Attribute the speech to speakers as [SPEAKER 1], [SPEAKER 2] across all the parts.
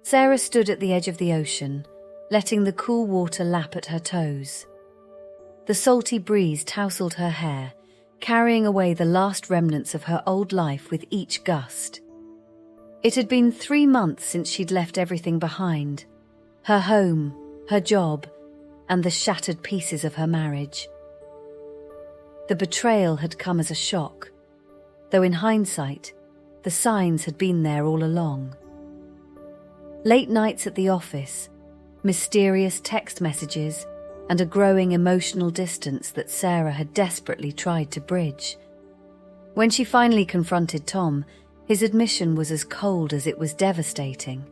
[SPEAKER 1] Sarah stood at the edge of the ocean, letting the cool water lap at her toes. The salty breeze tousled her hair, carrying away the last remnants of her old life with each gust. It had been 3 months since she'd left everything behind: her home, her job, and the shattered pieces of her marriage. The betrayal had come as a shock, though in hindsight, the signs had been there all along. Late nights at the office, mysterious text messages, and a growing emotional distance that Sarah had desperately tried to bridge. When she finally confronted Tom, his admission was as cold as it was devastating.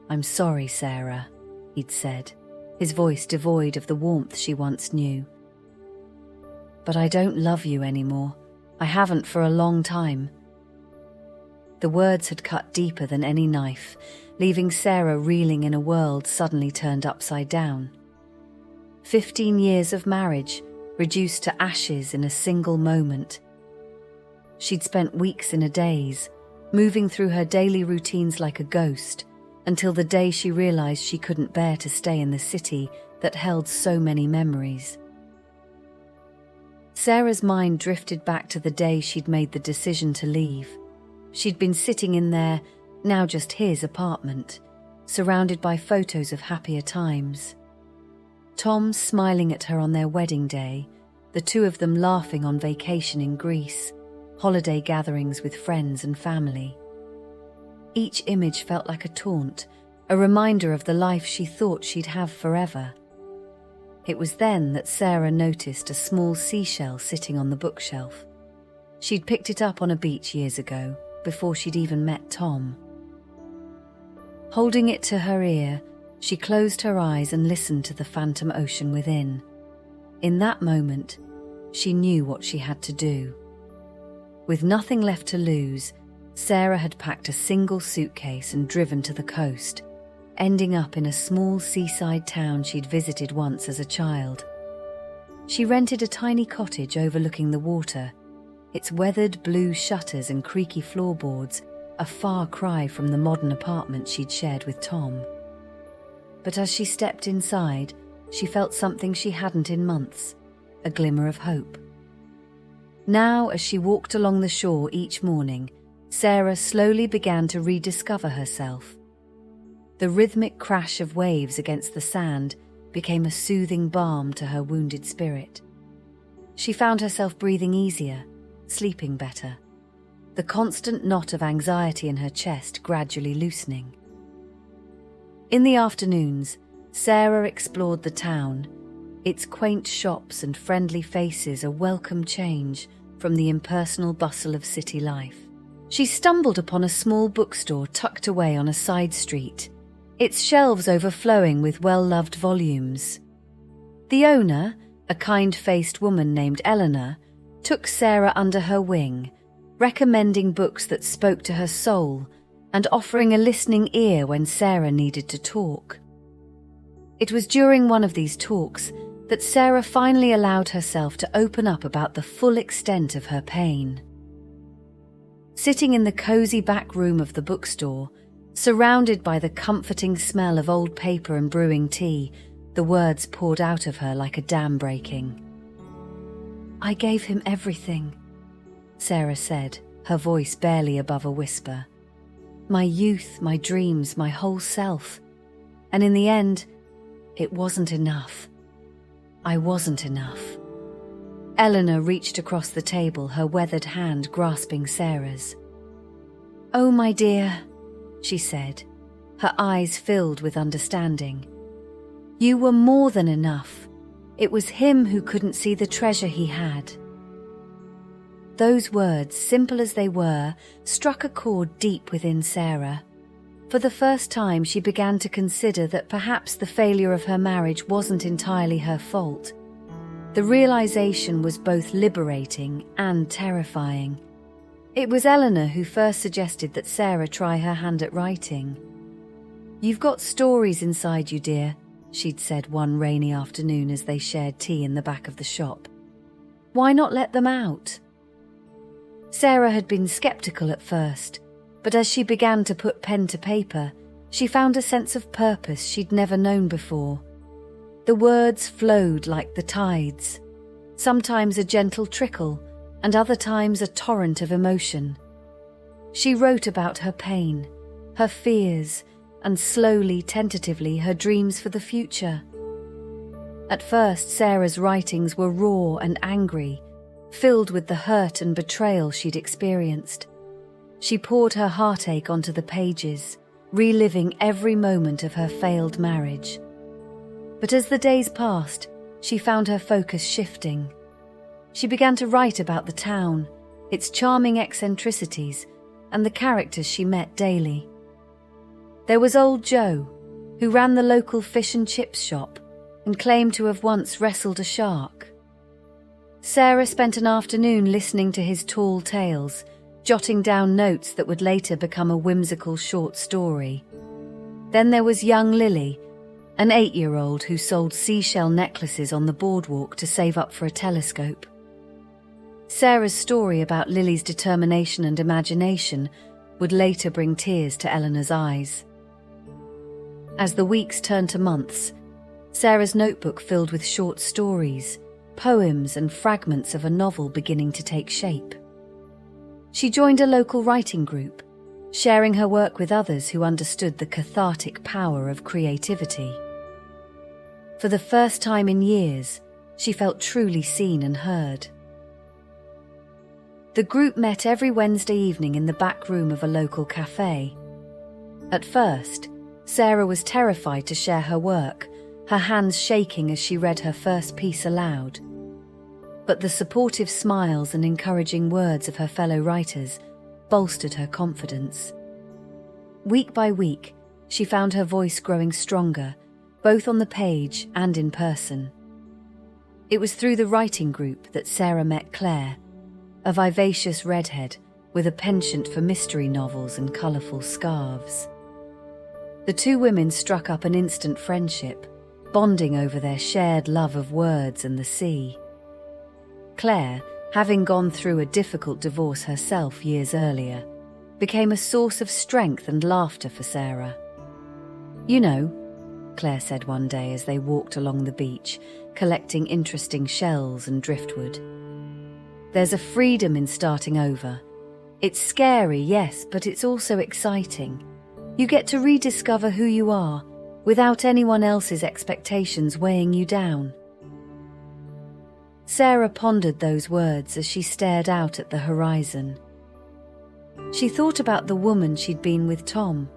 [SPEAKER 1] "I'm sorry, Sarah," he'd said, his voice devoid of the warmth she once knew. "But I don't love you anymore. I haven't for a long time." The words had cut deeper than any knife, leaving Sarah reeling in a world suddenly turned upside down. 15 years of marriage reduced to ashes in a single moment. She'd spent weeks in a daze, moving through her daily routines like a ghost, until the day she realized she couldn't bear to stay in the city that held so many memories. Sarah's mind drifted back to the day she'd made the decision to leave. She'd been sitting in their, now just his, apartment, surrounded by photos of happier times. Tom smiling at her on their wedding day, the two of them laughing on vacation in Greece, holiday gatherings with friends and family. Each image felt like a taunt, a reminder of the life she thought she'd have forever. It was then that Sarah noticed a small seashell sitting on the bookshelf. She'd picked it up on a beach years ago, before she'd even met Tom. Holding it to her ear, she closed her eyes and listened to the phantom ocean within. In that moment, she knew what she had to do. With nothing left to lose, Sarah had packed a single suitcase and driven to the coast, ending up in a small seaside town she'd visited once as a child. She rented a tiny cottage overlooking the water, its weathered blue shutters and creaky floorboards a far cry from the modern apartment she'd shared with Tom. But as she stepped inside, she felt something she hadn't in months, a glimmer of hope. Now, as she walked along the shore each morning, Sarah slowly began to rediscover herself. The rhythmic crash of waves against the sand became a soothing balm to her wounded spirit. She found herself breathing easier, sleeping better, the constant knot of anxiety in her chest gradually loosening. In the afternoons, Sarah explored the town, its quaint shops and friendly faces a welcome change from the impersonal bustle of city life. She stumbled upon a small bookstore tucked away on a side street, its shelves overflowing with well-loved volumes. The owner, a kind-faced woman named Eleanor, took Sarah under her wing, recommending books that spoke to her soul and offering a listening ear when Sarah needed to talk. It was during one of these talks that Sarah finally allowed herself to open up about the full extent of her pain. Sitting in the cozy back room of the bookstore, surrounded by the comforting smell of old paper and brewing tea, the words poured out of her like a dam breaking. "I gave him everything," Sarah said, her voice barely above a whisper. "My youth, my dreams, my whole self. And in the end, it wasn't enough. I wasn't enough." Eleanor reached across the table, her weathered hand grasping Sarah's. "Oh, my dear," she said, her eyes filled with understanding. "You were more than enough. It was him who couldn't see the treasure he had." Those words, simple as they were, struck a chord deep within Sarah. For the first time, she began to consider that perhaps the failure of her marriage wasn't entirely her fault. The realization was both liberating and terrifying. It was Eleanor who first suggested that Sarah try her hand at writing. "You've got stories inside you, dear," she'd said one rainy afternoon as they shared tea in the back of the shop. "Why not let them out?" Sarah had been skeptical at first, But as she began to put pen to paper, she found a sense of purpose she'd never known before. The words flowed like the tides, sometimes a gentle trickle, and other times a torrent of emotion. She wrote about her pain, her fears, and slowly, tentatively, her dreams for the future. At first, Sarah's writings were raw and angry, filled with the hurt and betrayal she'd experienced. She poured her heartache onto the pages, reliving every moment of her failed marriage. But as the days passed, she found her focus shifting. She began to write about the town, its charming eccentricities, and the characters she met daily. There was old Joe, who ran the local fish and chips shop and claimed to have once wrestled a shark. Sarah spent an afternoon listening to his tall tales, jotting down notes that would later become a whimsical short story. Then there was young Lily, an 8-year-old who sold seashell necklaces on the boardwalk to save up for a telescope. Sarah's story about Lily's determination and imagination would later bring tears to Eleanor's eyes. As the weeks turned to months, Sarah's notebook filled with short stories, poems, and fragments of a novel beginning to take shape. She joined a local writing group, sharing her work with others who understood the cathartic power of creativity. For the first time in years, she felt truly seen and heard. The group met every Wednesday evening in the back room of a local cafe. At first, Sarah was terrified to share her work, her hands shaking as she read her first piece aloud. But the supportive smiles and encouraging words of her fellow writers bolstered her confidence. Week by week, she found her voice growing stronger, both on the page and in person. It was through the writing group that Sarah met Claire, a vivacious redhead with a penchant for mystery novels and colourful scarves. The two women struck up an instant friendship, bonding over their shared love of words and the sea. Claire, having gone through a difficult divorce herself years earlier, became a source of strength and laughter for Sarah. "You know," Claire said one day as they walked along the beach, collecting interesting shells and driftwood, "there's a freedom in starting over. It's scary, yes, but it's also exciting. You get to rediscover who you are without anyone else's expectations weighing you down." Sarah pondered those words as she stared out at the horizon. She thought about the woman she'd been with Tom,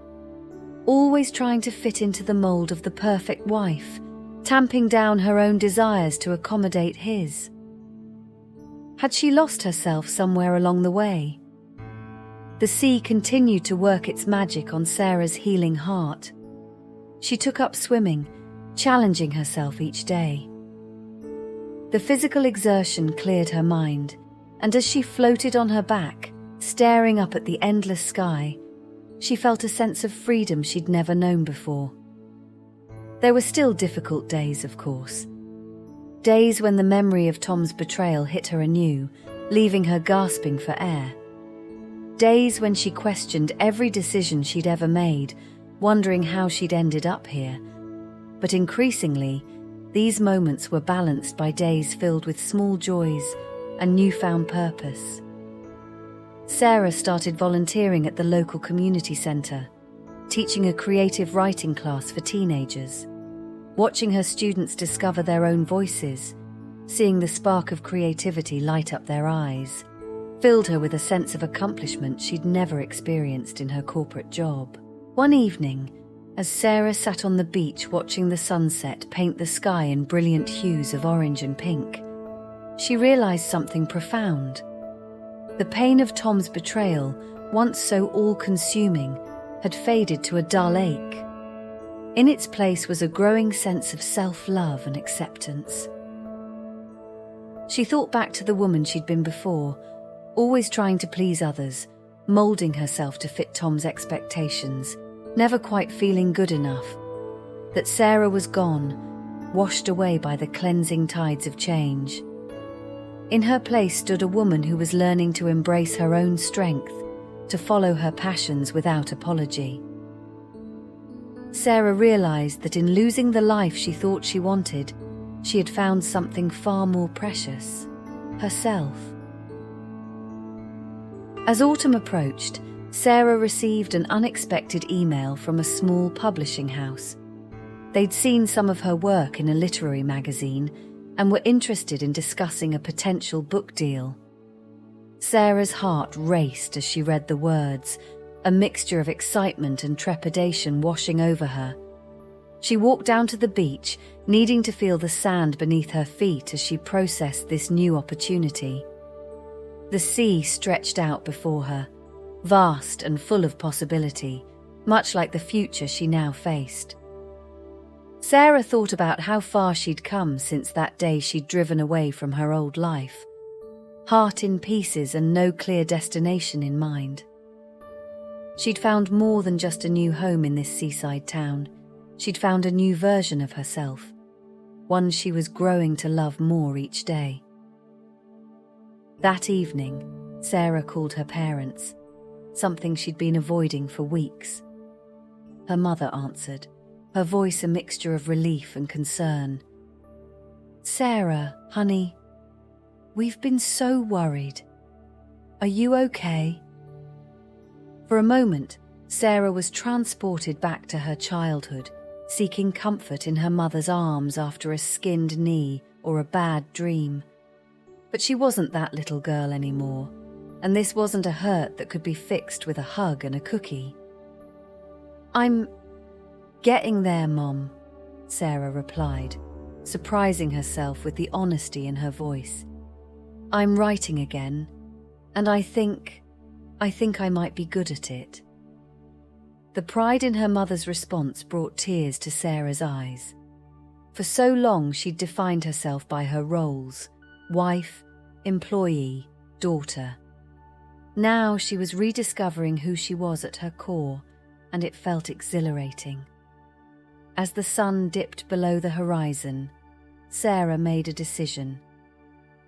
[SPEAKER 1] always trying to fit into the mold of the perfect wife, tamping down her own desires to accommodate his. Had she lost herself somewhere along the way? The sea continued to work its magic on Sarah's healing heart. She took up swimming, challenging herself each day. The physical exertion cleared her mind, and as she floated on her back, staring up at the endless sky, she felt a sense of freedom she'd never known before. There were still difficult days, of course. Days when the memory of Tom's betrayal hit her anew, leaving her gasping for air. Days when she questioned every decision she'd ever made, wondering how she'd ended up here. But increasingly, these moments were balanced by days filled with small joys and newfound purpose. Sarah started volunteering at the local community centre, teaching a creative writing class for teenagers. Watching her students discover their own voices, seeing the spark of creativity light up their eyes, filled her with a sense of accomplishment she'd never experienced in her corporate job. One evening, as Sarah sat on the beach watching the sunset paint the sky in brilliant hues of orange and pink, she realised something profound. The pain of Tom's betrayal, once so all-consuming, had faded to a dull ache. In its place was a growing sense of self-love and acceptance. She thought back to the woman she'd been before, always trying to please others, moulding herself to fit Tom's expectations, never quite feeling good enough. That Sarah was gone, washed away by the cleansing tides of change. In her place stood a woman who was learning to embrace her own strength, to follow her passions without apology. Sarah realized that in losing the life she thought she wanted, she had found something far more precious: herself. As autumn approached, Sarah received an unexpected email from a small publishing house. They'd seen some of her work in a literary magazine and were interested in discussing a potential book deal. Sarah's heart raced as she read the words, a mixture of excitement and trepidation washing over her. She walked down to the beach, needing to feel the sand beneath her feet as she processed this new opportunity. The sea stretched out before her, vast and full of possibility, much like the future she now faced. Sarah thought about how far she'd come since that day she'd driven away from her old life, heart in pieces and no clear destination in mind. She'd found more than just a new home in this seaside town. She'd found a new version of herself, one she was growing to love more each day. That evening, Sarah called her parents, something she'd been avoiding for weeks. Her mother answered, her voice a mixture of relief and concern. "Sarah, honey, we've been so worried. Are you okay?" For a moment, Sarah was transported back to her childhood, seeking comfort in her mother's arms after a skinned knee or a bad dream. But she wasn't that little girl anymore, and this wasn't a hurt that could be fixed with a hug and a cookie. "I'm getting there, Mom," Sarah replied, surprising herself with the honesty in her voice. "I'm writing again, and I think I might be good at it." The pride in her mother's response brought tears to Sarah's eyes. For so long she'd defined herself by her roles: wife, employee, daughter. Now she was rediscovering who she was at her core, and it felt exhilarating. As the sun dipped below the horizon, Sarah made a decision.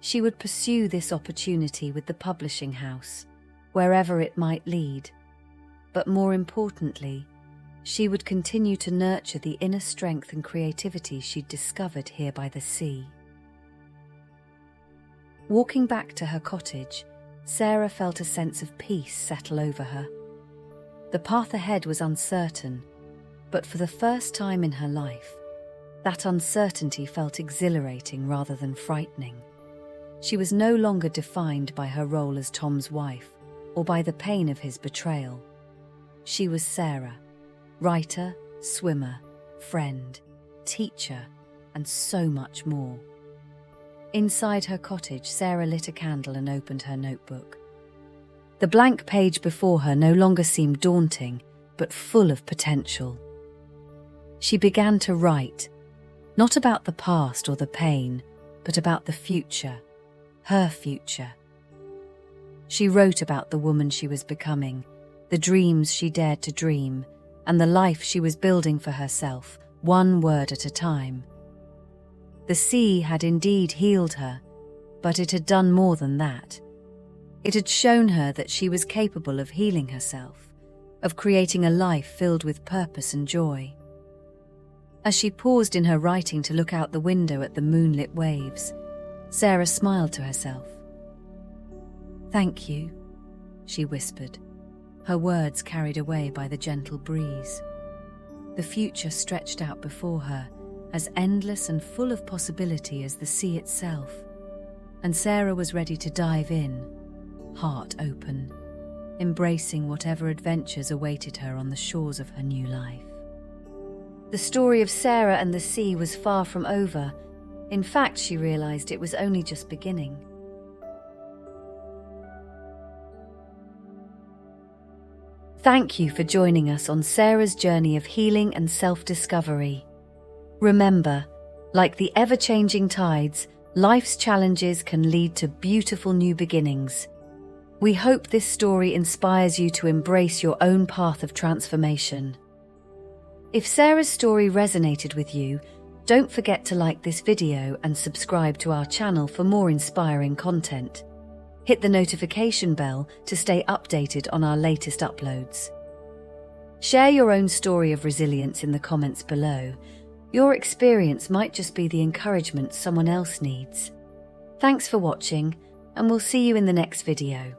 [SPEAKER 1] She would pursue this opportunity with the publishing house, wherever it might lead. But more importantly, she would continue to nurture the inner strength and creativity she'd discovered here by the sea. Walking back to her cottage, Sarah felt a sense of peace settle over her. The path ahead was uncertain, but for the first time in her life, that uncertainty felt exhilarating rather than frightening. She was no longer defined by her role as Tom's wife or by the pain of his betrayal. She was Sarah, writer, swimmer, friend, teacher, and so much more. Inside her cottage, Sarah lit a candle and opened her notebook. The blank page before her no longer seemed daunting, but full of potential. She began to write, not about the past or the pain, but about the future, her future. She wrote about the woman she was becoming, the dreams she dared to dream, and the life she was building for herself, one word at a time. The sea had indeed healed her, but it had done more than that. It had shown her that she was capable of healing herself, of creating a life filled with purpose and joy. As she paused in her writing to look out the window at the moonlit waves, Sarah smiled to herself. "Thank you," she whispered, her words carried away by the gentle breeze. The future stretched out before her, as endless and full of possibility as the sea itself, and Sarah was ready to dive in, heart open, embracing whatever adventures awaited her on the shores of her new life. The story of Sarah and the sea was far from over. In fact, she realized it was only just beginning. Thank you for joining us on Sarah's journey of healing and self-discovery. Remember, like the ever-changing tides, life's challenges can lead to beautiful new beginnings. We hope this story inspires you to embrace your own path of transformation. If Sarah's story resonated with you, don't forget to like this video and subscribe to our channel for more inspiring content. Hit the notification bell to stay updated on our latest uploads. Share your own story of resilience in the comments below. Your experience might just be the encouragement someone else needs. Thanks for watching, and we'll see you in the next video.